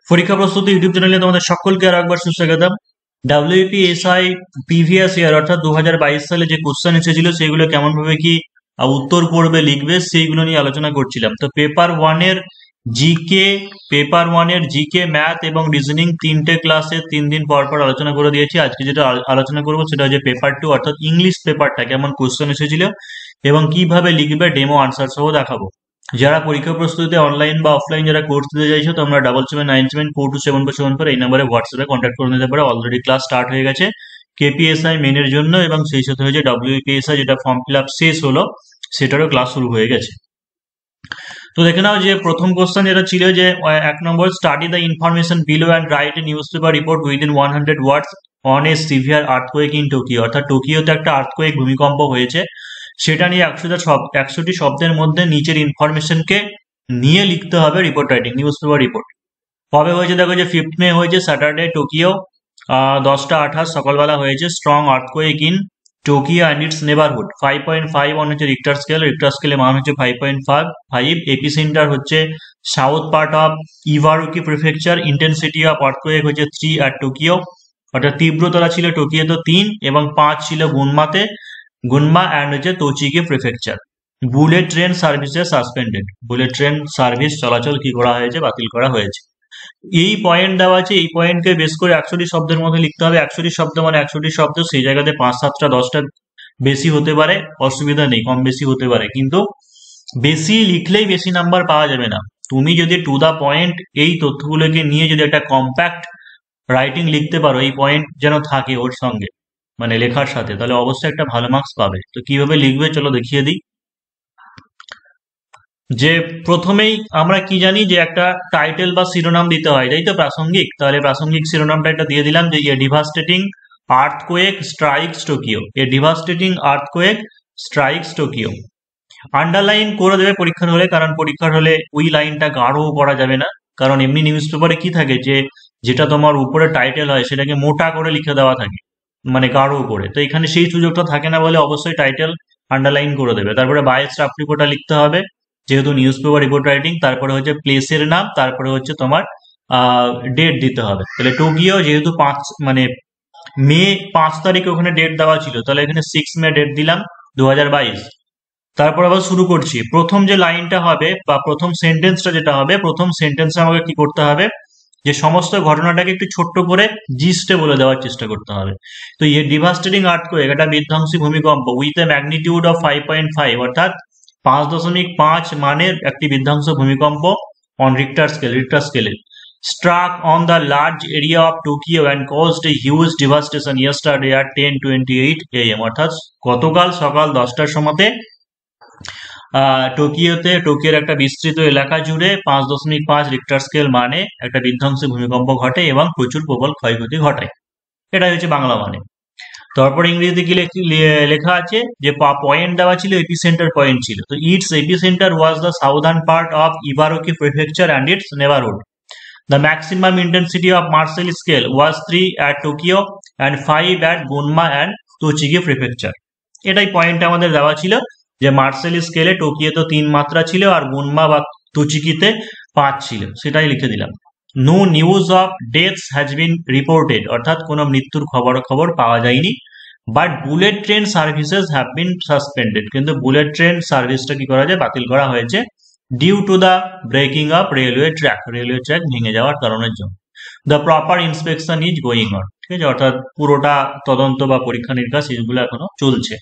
পরীক্ষা প্রস্তুতি ইউটিউব চ্যানেলে তোমাদের সকলকে আর একবার সুস্বাগতম। ডাব্লিউপিএসআই প্রিভিয়াস ইয়ার অর্থাৎ 2022 সালে যে কোশ্চেন এসেছিল সেগুলো কেমন ভাবে কি উত্তর করবে লিখবে সেইগুলো নিয়ে আলোচনা করছিলাম। তো পেপার ওয়ানের জিকে ম্যাথ এবং রিজনিং তিনটে ক্লাসে 3 দিন পর পর আলোচনা করে দিয়েছি। আজকে যেটা আলোচনা করবো সেটা হচ্ছে পেপার 2 অর্থাৎ ইংলিশ পেপারটা কেমন কোশ্চেন এসেছিল এবং কিভাবে লিখবে ডেমো আনসার সহ দেখাবো। যারা পরীক্ষা প্রস্তুতিতে অনলাইন বা অফলাইন যারা কোর্স দিতে চাইছো তোমরা 7797427474 এই নাম্বারে হোয়াটসঅ্যাপে কন্ট্যাক্ট করে নিতে পারো। অলরেডি ক্লাস স্টার্ট হয়ে গেছে কেপিএসআই মেনের জন্য এবং সেই সাথে হয়েছে ডব্লিউপিএসআই যেটা ফর্ম ফিল আপ শেষ হলো সেটারও ক্লাস শুরু হয়ে গেছে। তো দেখে নাও যে প্রথম কোশ্চেন যেটা ছিল যে 1 নম্বর, study the information below and write a news paper report within 100 words on a severe earthquake in Tokyo. অর্থাৎ টোকিওতে একটা আর্থকোয়েক ভূমিকম্প হয়েছে, সেটা নিয়ে 100টি শব্দের মধ্যে নিচের ইনফরমেশনকে নিয়ে লিখতে হবে report writing, news paper report. কবে হয়েছে দেখো যে 5 মে হয়েছে, স্যাটারডে, টোকিও, 10টা 28 সকালবেলা হয়েছে। Strong earthquake in Tokyo and its neighbourhood, 5.5 on হচ্ছে রিক্টার স্কেলের মান হচ্ছে 5.5। এপি সেন্টার হচ্ছে south part of Ibaraki prefecture. Intensity of earthquake হচ্ছে 3 আর টোকিও, অর্থাৎ তীব্রতরা ছিল টোকিওতে 3 এবং 5 ছিল গুনমা অ্যান্ড হচ্ছে Tochigi prefecture. Bullet train services suspended, bullet train service চলাচল কি করা হয়েছে, বাতিল করা হয়েছে। এই পয়েন্ট দেওয়া আছে, এই পয়েন্টকে বেস করে 100টি শব্দের মধ্যে লিখতে হবে। 100টি শব্দ মানে 100টি শব্দ, সেই জায়গাতে 5-7টা 10টা বেশি হতে পারে, অসুবিধা নেই, কম বেশি হতে পারে, কিন্তু বেশি লিখলেই বেশি নাম্বার পাওয়া যাবে না। তুমি যদি টু দা পয়েন্ট এই তথ্যগুলোকে নিয়ে যদি একটা কম্প্যাক্ট রাইটিং লিখতে পারো, এই পয়েন্ট যেন থাকে ওর সঙ্গে মানে লেখার সাথে, তাহলে অবশ্যই একটা ভালো মার্কস পাবে। তো কিভাবে লিখবে চলো দেখিয়ে দিই। যে প্রথমেই আমরা কি জানি যে একটা টাইটেল বা শিরোনাম দিতে হয়, তাই তো, প্রাসঙ্গিক। তাহলে প্রাসঙ্গিক শিরোনামটা একটা দিয়ে দিলাম যে devastating earthquake strikes Tokyo, devastating earthquake strikes Tokyo. Underline করে দেবে পরীক্ষার হলে, কারণ পরীক্ষার হলে ওই লাইনটা গাঢ় করা যাবে না, কারণ এমনি নিউজ পেপারে কি থাকে যে যেটা তোমার উপরে টাইটেল হয় সেটাকে মোটা করে লিখে দেওয়া থাকে, মানে গাঢ় করে। তো এখানে সেই সুযোগটা থাকে না বলে অবশ্যই টাইটেল আন্ডারলাইন করে দেবে। তারপরে বাই স্টাফ রিপোর্টটা লিখতে হবে যেহেতু নিউজ পেপার রিপোর্ট রাইটিং। তারপরে হচ্ছে প্লেসের নাম, তারপরে হচ্ছে তোমার ডেট দিতে হবে। তাহলে টোকিও যেহেতু 5 মে 5 তারিখে ওখানে ডেট দেওয়া ছিল, তাহলে এখানে 6 মে ডেট দিলাম 2022। তারপর আবার শুরু করছি। প্রথম যে লাইনটা হবে বা প্রথম সেন্টেন্সটা যেটা হবে, প্রথম সেন্টেন্সে আমাকে কি করতে হবে যে সমস্ত ঘটনাটাকে একটু ছোট্ট করে জিস্টে বলে দেওয়ার চেষ্টা করতে হবে। তো এই ডিভাস্টেটিং আর্থকোয়েক, একটা বিধ্বংসী ভূমিকম্প উইথ এ ম্যাগনিটিউড অফ 5.5 অর্থাৎ 5.5 মানের একটি বিধ্বংসী ভূমিকম্প অন রিক্টার স্কেলে struck on the large area of Tokyo and caused a huge devastation yesterday at 10:28 AM অর্থাৎ গতকাল সকাল 10টার সময়তে টোকিওর একটা বিস্তৃত এলাকা জুড়ে 5.5 রিক্টার স্কেল মানে একটা বিধ্বংসী ভূমিকম্প ঘটে এবং প্রচুর প্রবল ক্ষয়ক্ষতি ঘটায়। এটাই হচ্ছে বাংলা মানে। তারপর ইংরেজিতে কি লেখা আছে যে পয়েন্ট দেওয়া ছিল, এপিসেন্টার পয়েন্ট ছিল। তো its epicentre was the southern part of Ibaraki prefecture and its neighbourhood. The maximum intensity of Marshall scale was 3 at Tokyo and 5 at Gunma and Tochigi prefecture. এটাই পয়েন্ট আমাদের দেওয়া ছিল যে Marcel স্কেলে টোকিওতে 3 মাত্রা ছিল আর গুনমা বা তোচিকিতে 5 ছিল, সেটাই লিখে দিলাম। No news of deaths has been reported অর্থাৎ কোনো মৃত্যুর খবর পাওয়া যায়নি। But bullet train services have been suspended, কিন্তু বুলেট ট্রেন সার্ভিসটা কি করা যায়, বাতিল করা হয়েছে due to the breaking of railway track ভেঙে যাওয়ার কারণের জন্য। The proper inspection is going on, ঠিক আছে, অর্থাৎ পুরোটা তদন্ত বা পরীক্ষা নিরীক্ষা সেগুলো এখনো চলছে।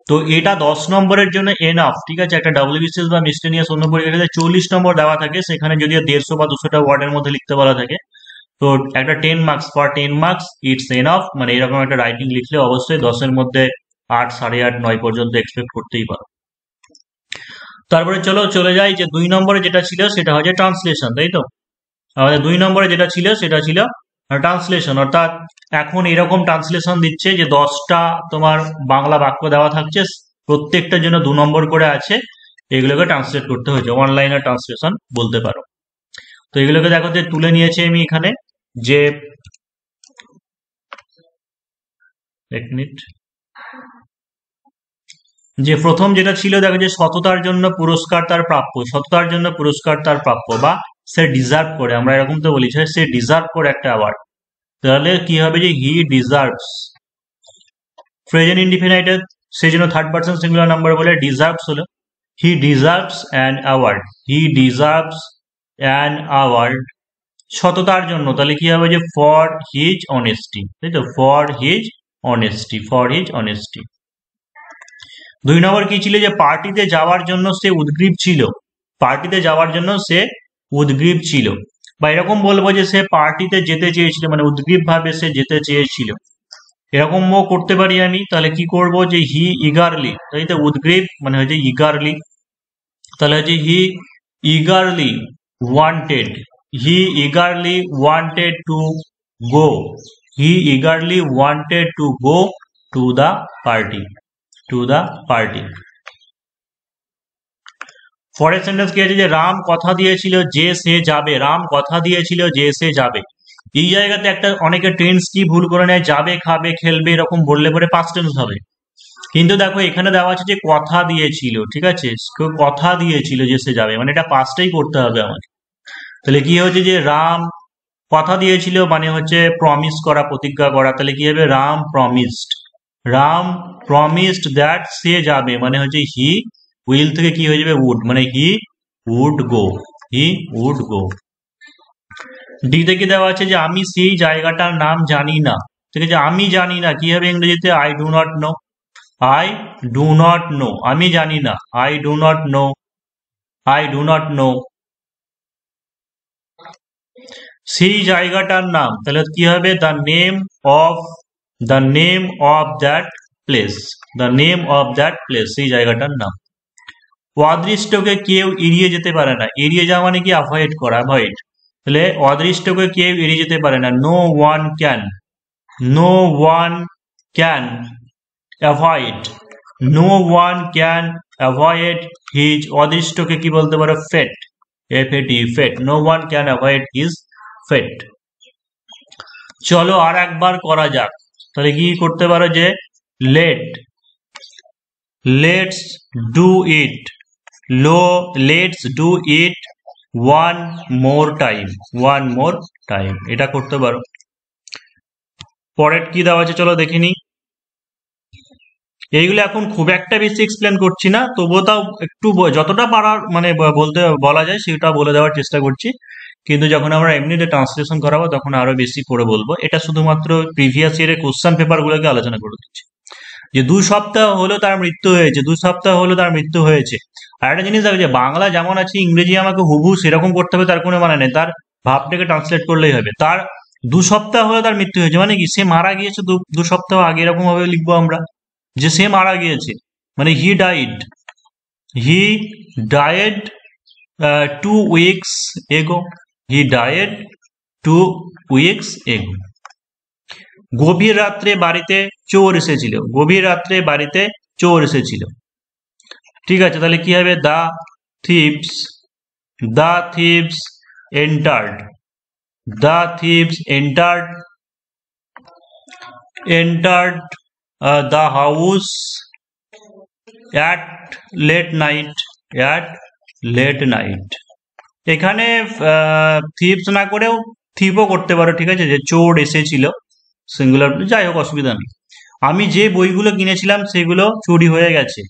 তো এটা 10 নম্বরের জন্য এনাফ, ঠিক আছে। একটা ডাব্লিউবিসিএস বা মিসলেনিয়াস অন্য পরীক্ষাতে 40 নম্বর দেওয়া থাকে, সেখানে যদি 150 বা 200টা ওয়ার্ডের মধ্যে লিখতে বলা থাকে, তো একটা 10 marks for 10 marks it's enough, মানে এরকম একটা রাইটিং লিখলে অবশ্যই 10-এর মধ্যে 8, 8.5, 9 পর্যন্ত এক্সপেক্ট করতেই পারো। তারপরে চলে যাই যে 2 নম্বরে যেটা ছিল সেটা হচ্ছে ট্রান্সলেশন, তাই তো। আমাদের 2 নম্বরে যেটা ছিল সেটা ছিল ট্রান্সলেশন, অর্থাৎ এখন এরকম ট্রান্সলেশন দিচ্ছে যে 10টা তোমার বাংলা বাক্য দেওয়া থাকছে, প্রত্যেকটার জন্য 2 নম্বর করে আছে, এগুলোকে ট্রান্সলেট করতে হয়েছে, অনলাইনে ট্রান্সলেশন বলতে পারো। তো এগুলোকে দেখো যে তুলে নিয়েছি আমি এখানে, যে এক মিনিট, যে প্রথম যেটা ছিল দেখো যে সততার জন্য পুরস্কার তার প্রাপ্য বা সে ডিজার্ভ করে, আমরা এরকম তো বলি সে ডিজার্ভ করে একটা অ্যাওয়ার্ড। তাহলে কি হবে যে হি ডিজার্ভস, প্রেজেন্ট ইনডিফিনাইটের সেই জন্য থার্ড পারসন সিঙ্গুলার নাম্বার বলে ডিজার্ভস হলো হি deserves an award, he deserves an award সততার জন্য। তাহলে কি হবে যে ফর হিজ অনেস্টি, তাই তো, for his honesty, for his honesty. 2 নম্বর কি ছিল যে পার্টিতে যাওয়ার জন্য সে উদগ্রীব ছিল, পার্টিতে যাওয়ার জন্য সে উদগ্রীব ছিল, বা এরকম বলবো যে সে পার্টিতে যেতে চেয়েছিল, মানে উদগ্রীব ভাবে সে যেতে চেয়েছিল, এরকম করতে পারি আমি। তাহলে কি করব যে হি ইগারলি, তাই তো, উদগ্রীব মানে হচ্ছে ইগারলি, তাহলে হচ্ছে he eagerly wanted, he eagerly wanted to go, he eagerly wanted to go to the party, to the party. পরের সেন্টেন্স কি আছে যে রাম কথা দিয়েছিল যে সে যাবে, রাম কথা দিয়েছিল যে সে যাবে। এই জায়গাতে একটা অনেকে টেন্স কি ভুল করে নেয়, যাবে, খাবে, খেলবে এরকম বললে পরে পাস্ট টেন্স হবে, কিন্তু দেখো এখানে দেওয়া আছে যে কথা দিয়েছিল, ঠিক আছে, কেউ কথা দিয়েছিল যে সে যাবে, মানে এটা পাস্টেই করতে হবে আমাকে। তাহলে কি হচ্ছে যে রাম কথা দিয়েছিল মানে হচ্ছে প্রমিস করা, প্রতিজ্ঞা করা, তাহলে কি হবে Ram promised, Ram promised that সে যাবে মানে হচ্ছে হি উইল থেকে কি হয়ে যাবে উড, মানে he would go, he would go. D থেকে দেওয়া আছে যে আমি সেই জায়গাটার নাম জানি না, ঠিক আছে, আমি জানি না কি হবে ইংরেজিতে I do not know, I do not know, আমি জানি না, I do not know, I do not know. সেই জায়গাটার নাম, তাহলে কি হবে the name of, the name of that place, the name of that place, সেই জায়গাটার নাম। অদৃষ্টকে কেউ এড়িয়ে যেতে পারে না, এড়িয়ে যাওয়া মানে কি অ্যাভয়েড করা, অ্যাভয়েড, তাহলে অদৃষ্টকে কেউ এড়িয়ে যেতে পারে না, no one can, no one can avoid, no one can avoid his, অদৃষ্টকে কি বলতে পারো fate, F A T fate, no one can avoid his fate. চলো আর একবার করা যাক, তাহলে কি করতে পারো যে let, let's do it, let's do it one more time, one more time, এটা করতে পারো। পরের কি দেওয়া আছে চলো দেখে নিই। এইগুলো এখন খুব একটা বেশি এক্সপ্লেন করছি না, তবুও তাও একটু যতটা পারার মানে বলতে বলা যায় সেটা বলে দেওয়ার চেষ্টা করছি, কিন্তু যখন আমরা এমনিতে ট্রান্সলেশন করাবো তখন আরো বেশি করে বলবো। এটা শুধুমাত্র প্রিভিয়াস ইয়ারের কোশ্চেন পেপার গুলোকে আলোচনা করে দিচ্ছি। যে 2 সপ্তাহ হলো তার মৃত্যু হয়েছে, 2 সপ্তাহ হলো তার মৃত্যু হয়েছে। আর একটা জিনিস দেখো যে বাংলা যেমন আছে ইংরেজি আমাকে হুবহু সেরকম করতে হবে তার কোনো মানে নেই, তার ভাবটাকে ট্রান্সলেট করলেই হবে। তার 2 সপ্তাহ হলো তার মৃত্যু হয়েছে মানে কি সে মারা গিয়েছে 2 সপ্তাহ আগে, এরকম ভাবে লিখবো আমরা যে সে মারা গিয়েছে, মানে he died, he died 2 weeks এগো, হি ডায়েড 2 উইকস এগো। গভীর রাত্রে বাড়িতে চোর এসেছিল, গভীর রাত্রে বাড়িতে চোর এসেছিল, ঠিক আছে, তাহলে কি হবে the thieves, the thieves entered, the thieves entered, entered the house at late night, at late night. এখানে থিপস না করেও থিপও করতে পারো, ঠিক আছে, যে চোর এসেছিল সিঙ্গুলার, যাই হোক অসুবিধা নেই। আমি যে বইগুলো কিনেছিলাম সেগুলো চুরি হয়ে গেছে,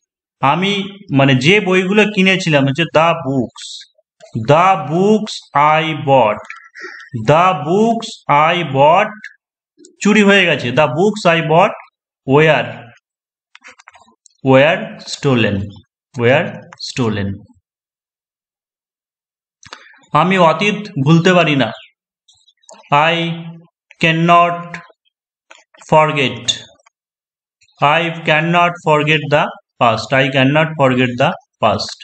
আমি মানে যে বইগুলো কিনেছিলাম হচ্ছে the books, the books I bought, the books I bought চুরি হয়ে গেছে, the books I bought were, were stolen, were stolen. আমি অতীত ভুলতে পারি না, I can not forget, I cannot forget the past, I cannot forget the past।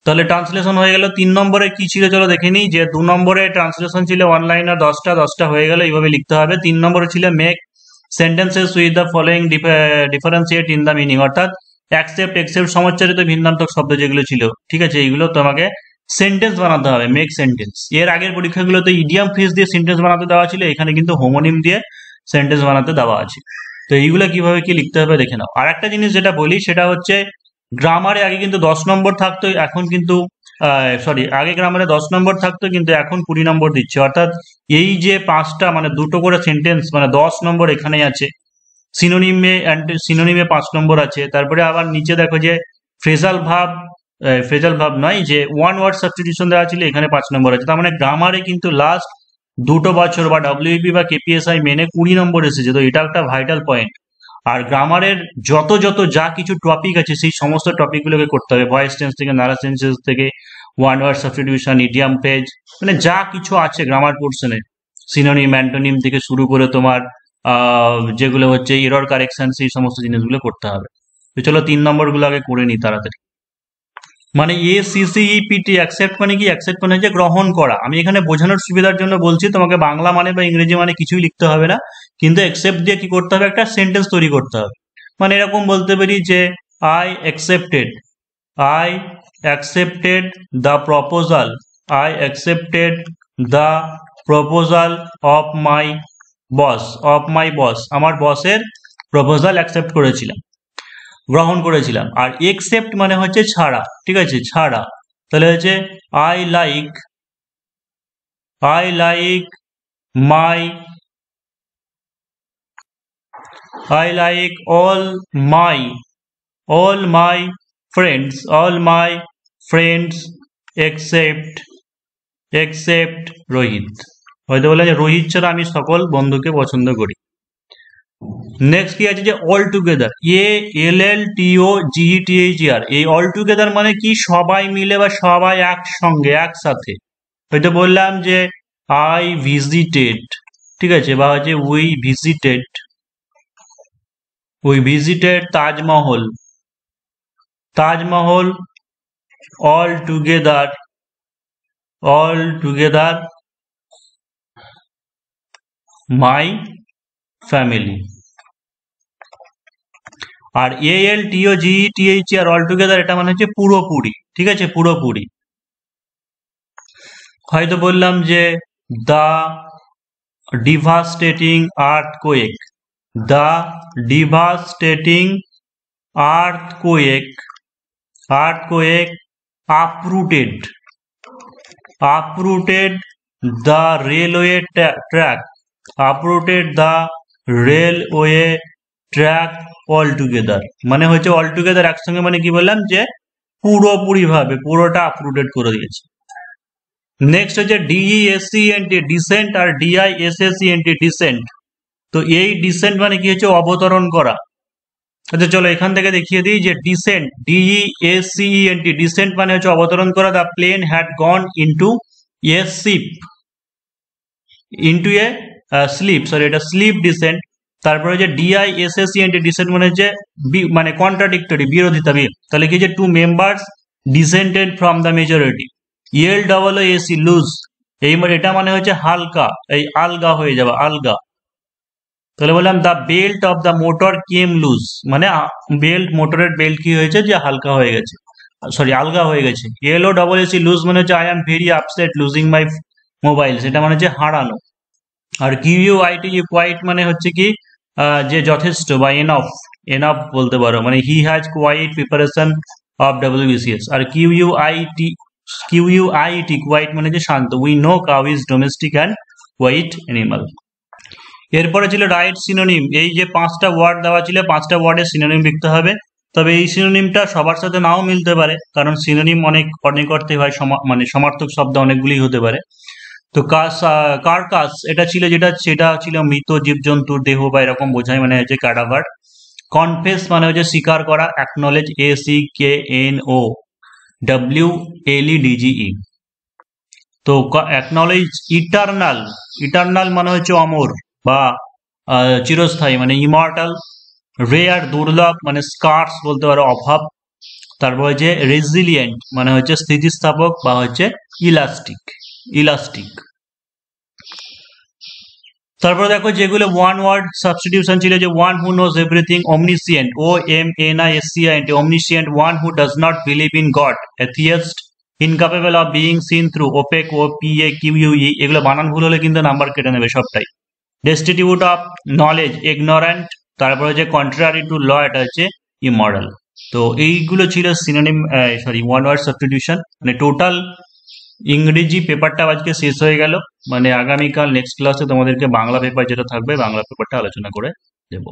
তাহলে translation হয়ে গেল। 3 নম্বরে কি ছিল চলো দেখে নিই, যে 2 নম্বরে ট্রান্সলেশন ছিল অনলাইনার 10টা হয়ে গেল, এইভাবে লিখতে হবে। 3 নম্বরে ছিল make sentences with the following differentiate in the meaning, অর্থাৎ অ্যাকসেপ্ট, এক্সেপ্ট, সমচ্চারিত, ভিন্নান্তক শব্দ যেগুলো ছিল, ঠিক আছে, এইগুলো তোমাকে সেন্টেন্স বানাতে হবে, মেক সেন্টেন্স। এর আগের পরীক্ষাগুলোতে ইডিয়াম ফ্রেজ দিয়ে সেন্টেন্স বানাতে দেওয়া ছিল, এখানে কিন্তু হোমোনিম দিয়ে সেন্টেন্স বানাতে দেওয়া আছে। তো এইগুলো কিভাবে কি লিখতে হবে দেখে নাও। আর একটা জিনিস যেটা বলি সেটা হচ্ছে গ্রামারে আগে কিন্তু 10 নম্বর থাকতো, এখন কিন্তু সরি, আগে গ্রামারে 10 নম্বর থাকতো, কিন্তু এখন 20 নম্বর দিচ্ছে। অর্থাৎ এই যে 5টা মানে 2টো করে সেন্টেন্স মানে 10 নম্বর এখানেই আছে। সিনোনিমে 5 নম্বর আছে। তারপরে আবার নিচে দেখো যে ফ্রেজাল ভাব নয়, যে ওয়ান ওয়ার্ড সাবস্টিটিউশন দেওয়া ছিল, এখানে 5 নম্বর আছে। তার মানে গ্রামারে কিন্তু লাস্ট 2টো বছর বা ডব্লিউপি বা কেপিএসআই মেনে 20 নম্বর এসেছে। তো এটা একটা ভাইটাল পয়েন্ট। আর গ্রামারের যত যা কিছু টপিক আছে সেই সমস্ত টপিকগুলোকে করতে হবে, ভয়েস টেন্স থেকে, নারা সেন্সেস থেকে, one word substitution, idiom phrase, মানে যা কিছু আছে গ্রামার পোর্শনে, সিনোনিম অ্যান্টোনিম থেকে শুরু করে তোমার যেগুলো হচ্ছে এরর কারেকশন, সেই সমস্ত জিনিসগুলো করতে হবে। তো চলো 3 নম্বরগুলো আগে করে নিই তাড়াতাড়ি। মানে ACCEPT অ্যাকসেপ্ট মানে কি? অ্যাকসেপ্ট মানে যে গ্রহণ করা। আমি এখানে বোঝানোর সুবিধার জন্য বলছি, তোমাকে বাংলা মানে বা ইংরেজি মানে কিছুই লিখতে হবে না, কিন্তু অ্যাকসেপ্ট দিয়ে কি করতে হবে? একটা সেন্টেন্স তৈরি করতে হবে। মানে এরকম বলতে পারি যে I accepted the proposal, of my boss, আমার বসের প্রপোজাল অ্যাকসেপ্ট করেছিলাম, গ্রহণ করেছিলাম। আর একসেপ্ট মানে হচ্ছে ছাড়া, ঠিক আছে, ছাড়া। তাহলে হচ্ছে I like my all my friends except Rohit. হয়তো বলে যে রোহিত ছাড়া আমি সকল বন্ধুকে পছন্দ করি। নেক্সট কি আছে যে অল টুগেদার, ALLTOGETHER। এই অল টুগেদার মানে কি? সবাই মিলে বা সবাই একসঙ্গে একসাথে। হয়তো বললাম যে আই ভিজিটেড, ঠিক আছে, বা হচ্ছে we visited Taj Mahal all together my family. আর ALTOGETHER অল টুগেদার এটা মানে হচ্ছে পুরোপুরি, ঠিক আছে, পুরোপুরি। হয়তো বললাম যে the devastating earthquake uprooted the railway track altogether। মানে হচ্ছে altogether একসঙ্গে মানে কি বললাম? যে পুরোপুরি ভাবে পুরোটা uprooted করে দিয়েছে। নেক্সট হচ্ছে DESCENT ডিসেন্ট, আর DISSENT ডিসেন্ট। তো এই ডিসেন্ট মানে কি হচ্ছে? অবতরণ করা। আচ্ছা চলো এখান থেকে দেখিয়ে দিই যে ডিসেন্ট, DESCENT ডিসেন্ট মানে হচ্ছে অবতরণ করা। The plane had gone into a slip, sorry এটা স্লিপ ডিসেন্ট। তারপরে যে DISSENT ডিসেন্ট মানে হচ্ছে মানে কন্ট্রাডিক্টরি, বিরোধিতা। তাহলে কি যে two members dissented from the majority. LOOC loose, এটা মানে হচ্ছে হালকা, এই আলগা হয়ে যাবে, আলগা। তাহলে বললাম the belt of the motor came loose, মানে মোটরের বেল্ট কি হয়েছে? যে হালকা হয়ে গেছে, সরি আলগা হয়ে গেছে। LOOC লুজ মানে হচ্ছে I am very upset losing my mobile, সেটা মানে হচ্ছে হারানো। আর QUIT কোয়াইট মানে হচ্ছে কি? যে যথেষ্ট বা এনাফ বলতে পারো, মানে he has quite preparation of WBCS। আর QUIT কোয়াইট মানে যে শান্ত। We know cow is domestic and quiet animal. এরপরে ছিল রাইট সিনোনিম। এই যে 5টা ওয়ার্ড দেওয়া ছিল, 5টা ওয়ার্ডের সিনোনিম লিখতে হবে। তবে এই সিনোনিমটা সবার সাথে নাও মিলতে পারে, কারণ সিনোনিম অনেক অর্থে হয়, মানে সমার্থক শব্দ অনেকগুলি হতে পারে। তো কার্কাস এটা ছিল সেটা ছিল মৃত জীবজন্তুর দেহ বা এরকম বোঝায়, মানে হচ্ছে ক্যাডাভার। কনফেস মানে হচ্ছে স্বীকার করা, অ্যাকনলেজ ACKNOWLEDGE। তো অ্যাকনলেজ ইটারনাল মানে হচ্ছে অমর বা চিরস্থায়ী, মানে ইমর্টাল। রেয়ার দুর্লভ, মানে স্কার্স বলতে পারো অভাব। তারপর হচ্ছে রেজিলিয়েন্ট মানে হচ্ছে স্থিতিস্থাপক বা হচ্ছে ইলাস্টিক। তারপর দেখো যেগুলো ওয়ান ওয়ার্ড সাবস্টিটিউশন ছিল, যে one who knows everything, omniscient, OMNISCIENT omniscient. One who does not believe in god, atheist. Incapable of being seen through, opaque, OPAQUE। এগুলো বানান ভুল হলে কিন্তু নাম্বার কেটে নেবে সবটাই। Destitute of knowledge, ignorant. তারপর হচ্ছে কন্ট্রারি টু ল, এটা হচ্ছে ইমরাল। তো এইগুলো ছিল সিনোনিম, ওয়ান ওয়ার্ড সাবস্টিটিউশন। মানে টোটাল ইংরেজি পেপারটা আজকে শেষ হয়ে গেল। মানে আগামীকাল নেক্সট ক্লাসে তোমাদেরকে বাংলা পেপার যেটা থাকবে বাংলা পেপারটা আলোচনা করে দেবো।